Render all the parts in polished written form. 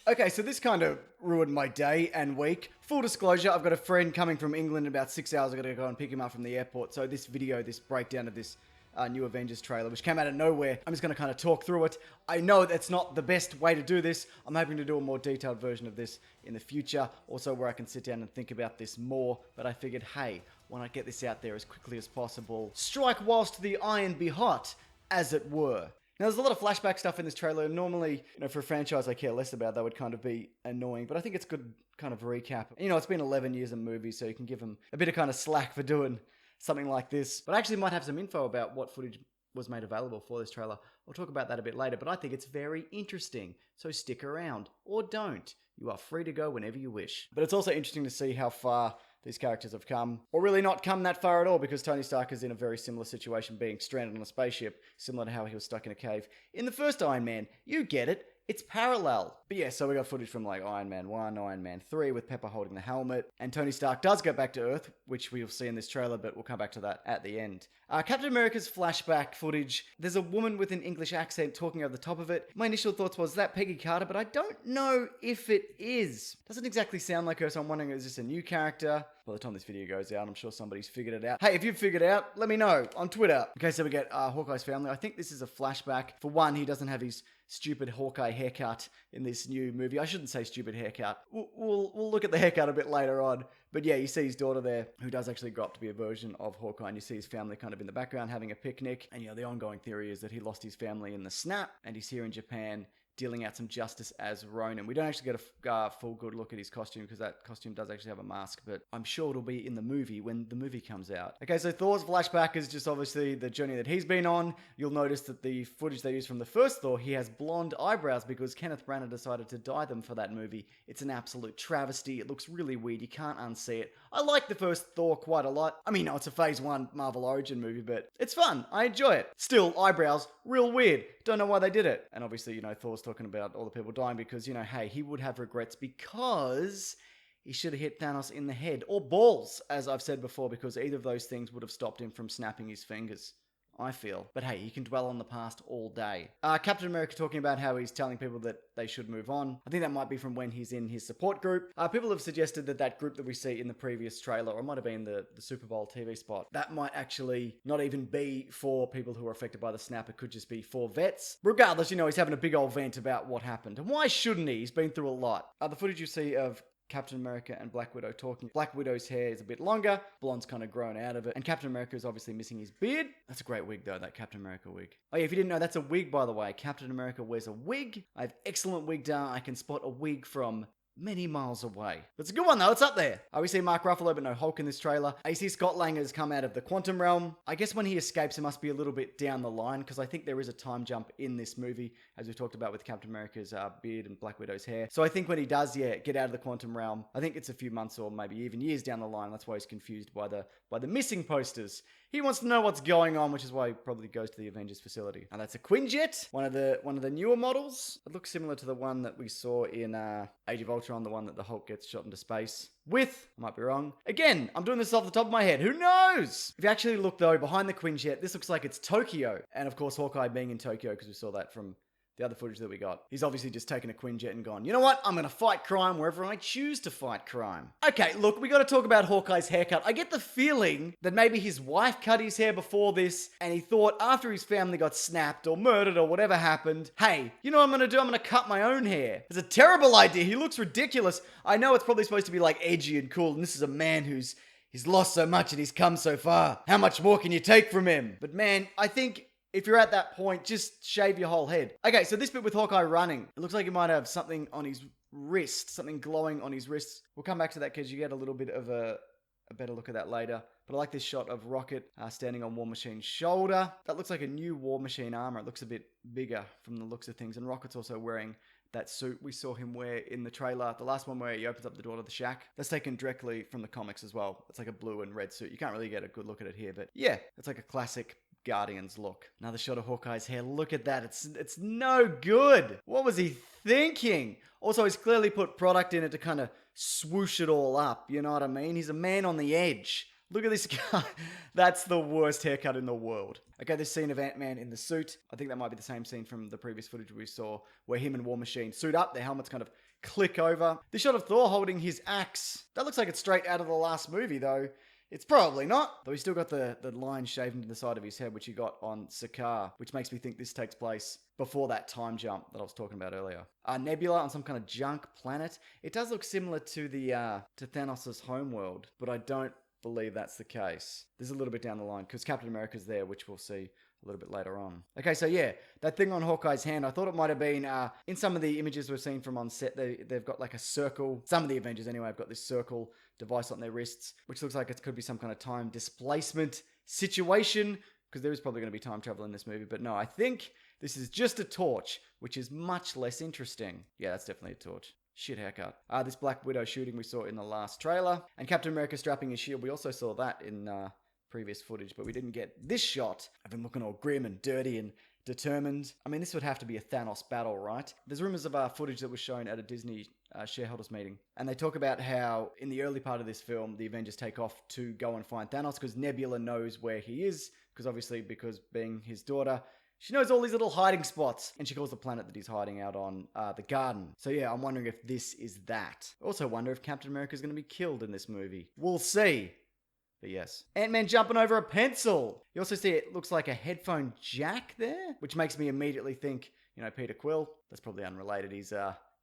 Okay, so this kind of ruined my day and week. Full disclosure, I've got a friend coming from England in about 6 hours. I've got to go and pick him up from the airport. So this video, this breakdown of this new Avengers trailer, which came out of nowhere, I'm just going to kind of talk through it. I know that's not the best way to do this. I'm hoping to do a more detailed version of this in the future. Also where I can sit down and think about this more. But I figured, hey, why not get this out there as quickly as possible? Strike whilst the iron be hot, as it were. Now, there's a lot of flashback stuff in this trailer. Normally, for a franchise I care less about, that would kind of be annoying. But I think it's good kind of recap. It's been 11 years of movies, so you can give them a bit of kind of slack for doing something like this. But I actually might have some info about what footage was made available for this trailer. I'll talk about that a bit later, but I think it's very interesting. So stick around, or don't. You are free to go whenever you wish. But it's also interesting to see how far these characters have come, or really not come that far at all, because Tony Stark is in a very similar situation, being stranded on a spaceship, similar to how he was stuck in a cave in the first Iron Man. You get it. It's parallel. But yeah, so we got footage from like Iron Man 1, Iron Man 3 with Pepper holding the helmet. And Tony Stark does go back to Earth, which we'll see in this trailer, but we'll come back to that at the end. Captain America's flashback footage. There's a woman with an English accent talking over the top of it. My initial thoughts was that Peggy Carter, but I don't know if it is. Doesn't exactly sound like her, so I'm wondering, is this a new character? By the time this video goes out, I'm sure somebody's figured it out. Hey, if you've figured it out, let me know on Twitter. Okay, so we get Hawkeye's family. I think this is a flashback. For one, he doesn't have his stupid Hawkeye haircut in this new movie. I shouldn't say stupid haircut. We'll look at the haircut a bit later on. But yeah, you see his daughter there, who does actually grow up to be a version of Hawkeye, and you see his family kind of in the background having a picnic. And the ongoing theory is that he lost his family in the snap, and he's here in Japan dealing out some justice as Ronin. We don't actually get a full good look at his costume, because that costume does actually have a mask, but I'm sure it'll be in the movie when the movie comes out. Okay, so Thor's flashback is just obviously the journey that he's been on. You'll notice that the footage they used from the first Thor, he has blonde eyebrows because Kenneth Branagh decided to dye them for that movie. It's an absolute travesty. It looks really weird. You can't unsee it. I like the first Thor quite a lot. I mean, no, it's a Phase 1 Marvel Origin movie, but it's fun. I enjoy it. Still, eyebrows, real weird. Don't know why they did it. And obviously, Thor's talking about all the people dying because, hey, he would have regrets because he should have hit Thanos in the head or balls, as I've said before, because either of those things would have stopped him from snapping his fingers, I feel. But hey, he can dwell on the past all day. Captain America talking about how he's telling people that they should move on. I think that might be from when he's in his support group. People have suggested that group that we see in the previous trailer, or it might have been the Super Bowl TV spot, that might actually not even be for people who are affected by the snap. It could just be for vets. Regardless, he's having a big old vent about what happened. And why shouldn't he? He's been through a lot. The footage you see of Captain America and Black Widow talking. Black Widow's hair is a bit longer. Blonde's kind of grown out of it. And Captain America is obviously missing his beard. That's a great wig though, that Captain America wig. Oh yeah, if you didn't know, that's a wig, by the way. Captain America wears a wig. I have excellent wig down. I can spot a wig from many miles away. It's a good one though, it's up there. We see Mark Ruffalo but no Hulk in this trailer. You see Scott Lang has come out of the quantum realm. I guess when he escapes it must be a little bit down the line, because I think there is a time jump in this movie, as we talked about with Captain America's beard and Black Widow's hair. So I think when he does, get out of the quantum realm, I think it's a few months or maybe even years down the line. That's why he's confused by the missing posters. He wants to know what's going on, which is why he probably goes to the Avengers facility. Now that's a Quinjet, one of the newer models. It looks similar to the one that we saw in Age of Ultron, the one that the Hulk gets shot into space with. I might be wrong. Again, I'm doing this off the top of my head. Who knows? If you actually look though, behind the Quinjet, this looks like it's Tokyo. And of course, Hawkeye being in Tokyo, because we saw that from the other footage that we got. He's obviously just taken a Quinjet and gone, you know what? I'm going to fight crime wherever I choose to fight crime. Okay, look, we got to talk about Hawkeye's haircut. I get the feeling that maybe his wife cut his hair before this, and he thought after his family got snapped or murdered or whatever happened, hey, you know what I'm going to do? I'm going to cut my own hair. It's a terrible idea. He looks ridiculous. I know it's probably supposed to be like edgy and cool, and this is a man he's lost so much and he's come so far. How much more can you take from him? But man, I think if you're at that point, just shave your whole head. Okay, so this bit with Hawkeye running, it looks like he might have something on his wrist, something glowing on his wrist. We'll come back to that because you get a little bit of a better look at that later. But I like this shot of Rocket standing on War Machine's shoulder. That looks like a new War Machine armor. It looks a bit bigger from the looks of things. And Rocket's also wearing that suit we saw him wear in the trailer. The last one where he opens up the door to the shack. That's taken directly from the comics as well. It's like a blue and red suit. You can't really get a good look at it here, but yeah, it's like a classic Guardians look. Another shot of Hawkeye's hair. Look at that. It's no good. What was he thinking? Also, he's clearly put product in it to kind of swoosh it all up. You know what I mean? He's a man on the edge. Look at this guy. That's the worst haircut in the world. Okay, this scene of Ant-Man in the suit. I think that might be the same scene from the previous footage we saw where him and War Machine suit up. Their helmets kind of click over. This shot of Thor holding his axe. That looks like it's straight out of the last movie, though. It's probably not. Though he's still got the line shaved into the side of his head, which he got on Sakaar, which makes me think this takes place before that time jump that I was talking about earlier. Nebula on some kind of junk planet. It does look similar to to Thanos' homeworld, but I don't believe that's the case. There's a little bit down the line because Captain America's there, which we'll see a little bit later on. Okay, so yeah, that thing on Hawkeye's hand, I thought it might have been, in some of the images we've seen from on set, they've got like a circle. Some of the Avengers anyway have got this circle device on their wrists, which looks like it could be some kind of time displacement situation, because there is probably going to be time travel in this movie. But no, I think this is just a torch, which is much less interesting. Yeah, that's definitely a torch. Shit haircut. This Black Widow shooting we saw in the last trailer. And Captain America strapping his shield. We also saw that in previous footage, but we didn't get this shot of him looking all grim and dirty and determined. I mean, this would have to be a Thanos battle, right? There's rumors of footage that was shown at a Disney shareholders meeting. And they talk about how in the early part of this film, the Avengers take off to go and find Thanos because Nebula knows where he is. Because being his daughter, she knows all these little hiding spots, and she calls the planet that he's hiding out on the Garden. So yeah, I'm wondering if this is that. I also wonder if Captain America is going to be killed in this movie. We'll see. But yes. Ant-Man jumping over a pencil. You also see it looks like a headphone jack there, which makes me immediately think, Peter Quill. That's probably unrelated. His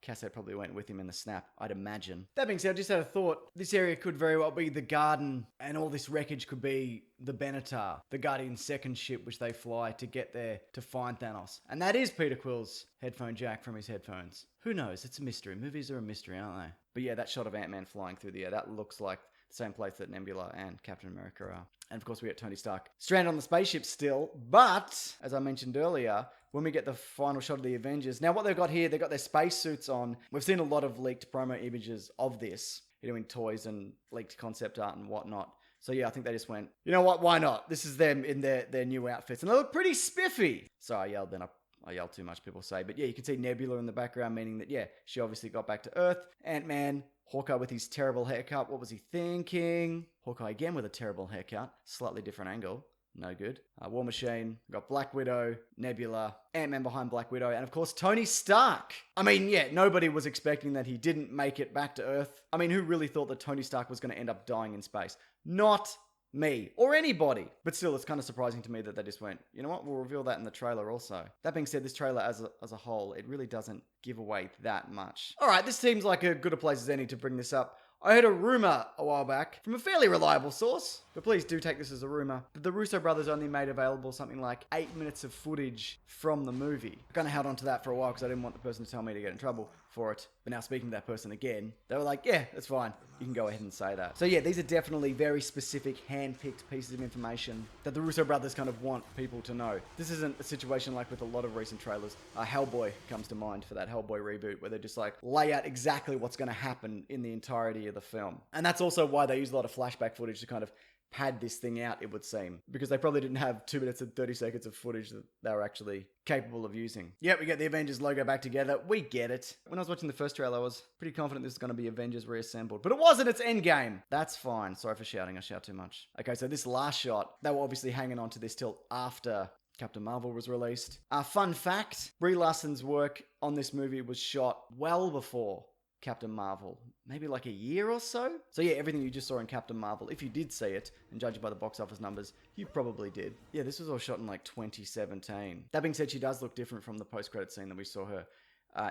cassette probably went with him in the snap, I'd imagine. That being said, I just had a thought. This area could very well be the Garden, and all this wreckage could be the Benatar, the Guardian's second ship, which they fly to get there to find Thanos. And that is Peter Quill's headphone jack from his headphones. Who knows? It's a mystery. Movies are a mystery, aren't they? But yeah, that shot of Ant-Man flying through the air, that looks like the same place that Nebula and Captain America are. And of course, we get Tony Stark stranded on the spaceship still. But, as I mentioned earlier, when we get the final shot of the Avengers, now what they've got here, they've got their spacesuits on. We've seen a lot of leaked promo images of this, in toys and leaked concept art and whatnot. So yeah, I think they just went, you know what, why not? This is them in their new outfits. And they look pretty spiffy. Sorry, I yelled then. I yelled too much, people say. But yeah, you can see Nebula in the background, meaning that, yeah, she obviously got back to Earth. Ant-Man, Hawkeye with his terrible haircut. What was he thinking? Hawkeye again with a terrible haircut. Slightly different angle. No good. War Machine. We've got Black Widow, Nebula, Ant-Man behind Black Widow, and of course Tony Stark. I mean, yeah, nobody was expecting that he didn't make it back to Earth. I mean, who really thought that Tony Stark was going to end up dying in space? Not me or anybody. But still, it's kind of surprising to me that they just went, you know what, we'll reveal that in the trailer also. That being said, this trailer as a whole, it really doesn't give away that much. All right, this seems like a good a place as any to bring this up. I heard a rumor a while back from a fairly reliable source, but please do take this as a rumor, that the Russo brothers only made available something like 8 minutes of footage from the movie. I kind of held on to that for a while because I didn't want the person to tell me to get in trouble for it. But now speaking to that person again, they were like, yeah, that's fine. You can go ahead and say that. So yeah, these are definitely very specific, hand-picked pieces of information that the Russo brothers kind of want people to know. This isn't a situation like with a lot of recent trailers. Hellboy comes to mind for that Hellboy reboot, where they just like lay out exactly what's going to happen in the entirety of the film. And that's also why they use a lot of flashback footage to kind of pad this thing out, it would seem, because they probably didn't have 2 minutes and 30 seconds of footage that they were actually capable of using. Yep, we get the Avengers logo back together. We get it. When I was watching the first trailer, I was pretty confident this was going to be Avengers reassembled, but it wasn't. It's Endgame. That's fine. Sorry for shouting. I shout too much. Okay, so this last shot, they were obviously hanging on to this till after Captain Marvel was released. Fun fact, Brie Larson's work on this movie was shot well before Captain Marvel, maybe like a year or so. So yeah, everything you just saw in Captain Marvel, if you did see it, and judging by the box office numbers, you probably did. Yeah, this was all shot in like 2017. That being said, she does look different from the post-credit scene that we saw her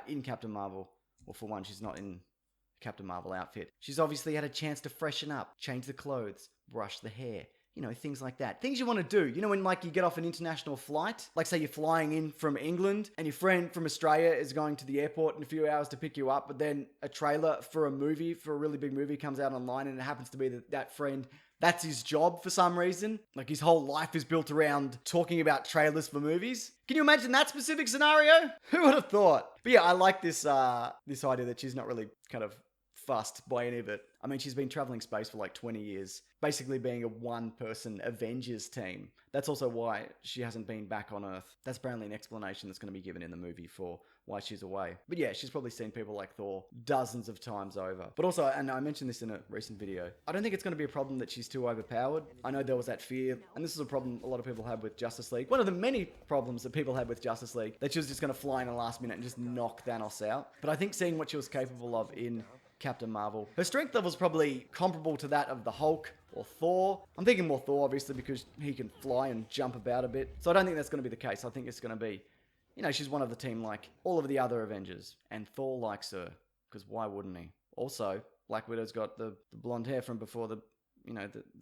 in Captain Marvel. Well, for one, she's not in Captain Marvel outfit. She's obviously had a chance to freshen up, change the clothes, brush the hair. Things like that. Things you want to do. When like you get off an international flight, like say you're flying in from England and your friend from Australia is going to the airport in a few hours to pick you up, but then a trailer for a really big movie comes out online, and it happens to be that friend, that's his job for some reason. Like his whole life is built around talking about trailers for movies. Can you imagine that specific scenario? Who would have thought? But yeah, I like this idea that she's not really kind of fussed by any of it. I mean, she's been traveling space for like 20 years, basically being a one-person Avengers team. That's also why she hasn't been back on Earth. That's apparently an explanation that's going to be given in the movie for why she's away. But yeah, she's probably seen people like Thor dozens of times over. But also, and I mentioned this in a recent video, I don't think it's going to be a problem that she's too overpowered. I know there was that fear, and this is a problem a lot of people had with Justice League. One of the many problems that people had with Justice League, that she was just going to fly in the last minute and just knock Thanos out. But I think seeing what she was capable of in Captain Marvel, her strength level is probably comparable to that of the Hulk or Thor. I'm thinking more Thor, obviously, because he can fly and jump about a bit. So I don't think that's going to be the case. I think it's going to be, you know, she's one of the team like all of the other Avengers, and Thor likes her, because why wouldn't he? Also, Black Widow's got the blonde hair from before the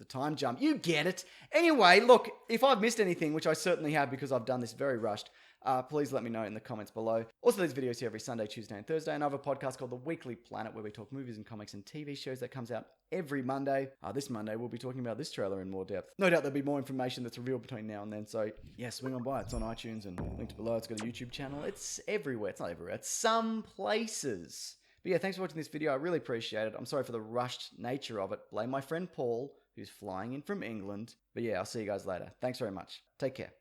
time jump. You get it. Anyway, look, if I've missed anything, which I certainly have because I've done this very rushed, please let me know in the comments below. Also, there's videos here every Sunday, Tuesday, and Thursday, and I have a podcast called The Weekly Planet where we talk movies and comics and TV shows that comes out every Monday. This Monday, we'll be talking about this trailer in more depth. No doubt there'll be more information that's revealed between now and then, so yeah, swing on by. It's on iTunes and linked below. It's got a YouTube channel. It's everywhere. It's not everywhere. It's some places. But yeah, thanks for watching this video. I really appreciate it. I'm sorry for the rushed nature of it. Blame my friend Paul, who's flying in from England. But yeah, I'll see you guys later. Thanks very much. Take care.